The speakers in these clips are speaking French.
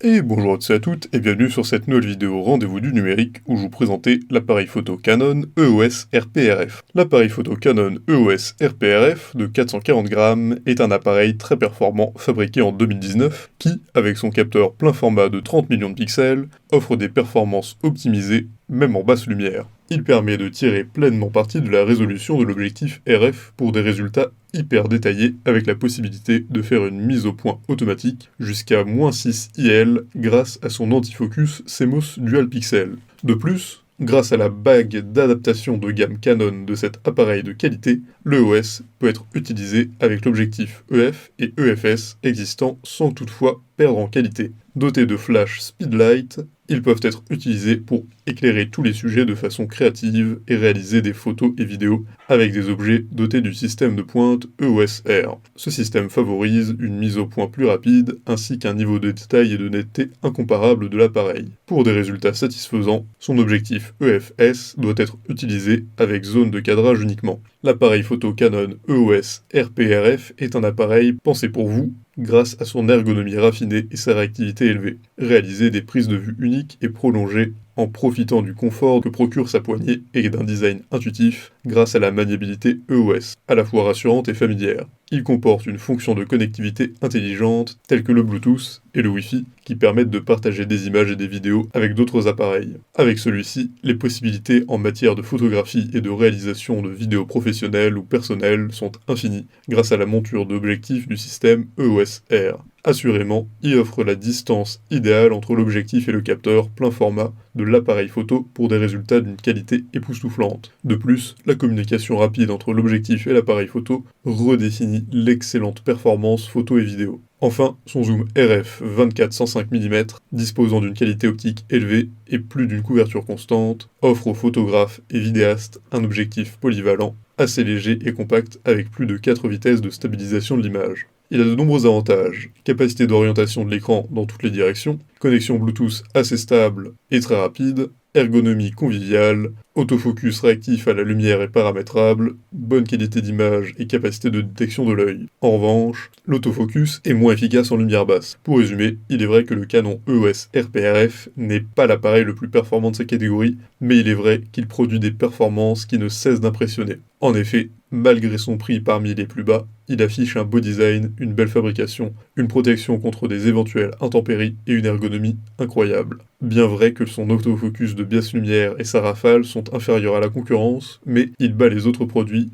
Et bonjour à tous et à toutes, et bienvenue sur cette nouvelle vidéo rendez-vous du numérique où je vous présentais l'appareil photo Canon EOS RP-RF. L'appareil photo Canon EOS RP-RF de 440 grammes est un appareil très performant fabriqué en 2019 qui, avec son capteur plein format de 30 millions de pixels, offre des performances optimisées même en basse lumière. Il permet de tirer pleinement parti de la résolution de l'objectif RF pour des résultats hyper détaillés avec la possibilité de faire une mise au point automatique jusqu'à -6 IL grâce à son antifocus CMOS Dual Pixel. De plus, grâce à la bague d'adaptation de gamme Canon de cet appareil de qualité, l'EOS peut être utilisé avec l'objectif EF et EFS existant sans toutefois perdre en qualité. Dotés de flash speedlight, ils peuvent être utilisés pour éclairer tous les sujets de façon créative et réaliser des photos et vidéos avec des objets dotés du système de pointe EOS R. Ce système favorise une mise au point plus rapide ainsi qu'un niveau de détail et de netteté incomparable de l'appareil. Pour des résultats satisfaisants, son objectif EFS doit être utilisé avec zone de cadrage uniquement. L'appareil photo Canon EOS RP-RF est un appareil pensé pour vous grâce à son ergonomie raffinée et sa réactivité élevée. Réaliser des prises de vue uniques et prolongées en profitant du confort que procure sa poignée et d'un design intuitif grâce à la maniabilité EOS, à la fois rassurante et familière. Il comporte une fonction de connectivité intelligente telle que le Bluetooth et le Wi-Fi qui permettent de partager des images et des vidéos avec d'autres appareils. Avec celui-ci, les possibilités en matière de photographie et de réalisation de vidéos professionnelles ou personnelles sont infinies grâce à la monture d'objectifs du système EOS R. Assurément, il offre la distance idéale entre l'objectif et le capteur plein format de l'appareil photo pour des résultats d'une qualité époustouflante. De plus, la communication rapide entre l'objectif et l'appareil photo redéfinit l'excellente performance photo et vidéo. Enfin, son zoom RF 24-105 mm, disposant d'une qualité optique élevée et plus d'une couverture constante, offre aux photographes et vidéastes un objectif polyvalent, assez léger et compact avec plus de 4 vitesses de stabilisation de l'image. Il a de nombreux avantages, capacité d'orientation de l'écran dans toutes les directions, connexion Bluetooth assez stable et très rapide, ergonomie conviviale, autofocus réactif à la lumière et paramétrable, bonne qualité d'image et capacité de détection de l'œil. En revanche, l'autofocus est moins efficace en lumière basse. Pour résumer, il est vrai que le Canon EOS RP-RF n'est pas l'appareil le plus performant de sa catégorie, mais il est vrai qu'il produit des performances qui ne cessent d'impressionner. En effet, malgré son prix parmi les plus bas, il affiche un beau design, une belle fabrication, une protection contre des éventuelles intempéries et une ergonomie incroyable. Bien vrai que son autofocus de basse lumière et sa rafale sont inférieurs à la concurrence, mais il bat les autres produits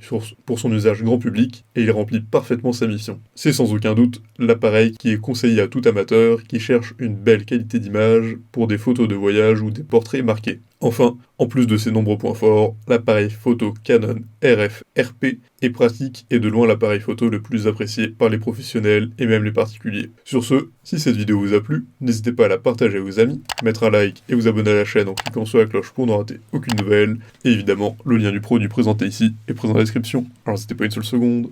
pour son usage grand public et il remplit parfaitement sa mission. C'est sans aucun doute l'appareil qui est conseillé à tout amateur qui cherche une belle qualité d'image pour des photos de voyage ou des portraits marqués. Enfin, en plus de ses nombreux points forts, l'appareil photo Canon RF RP est pratique et de loin l'appareil photo le plus apprécié par les professionnels et même les particuliers. Sur ce, si cette vidéo vous a plu, n'hésitez pas à la partager à vos amis, mettre un like et vous abonner à la chaîne en cliquant sur la cloche pour ne rater aucune nouvelle. Et évidemment, le lien du produit présenté ici est présent dans la description, alors n'hésitez pas une seule seconde.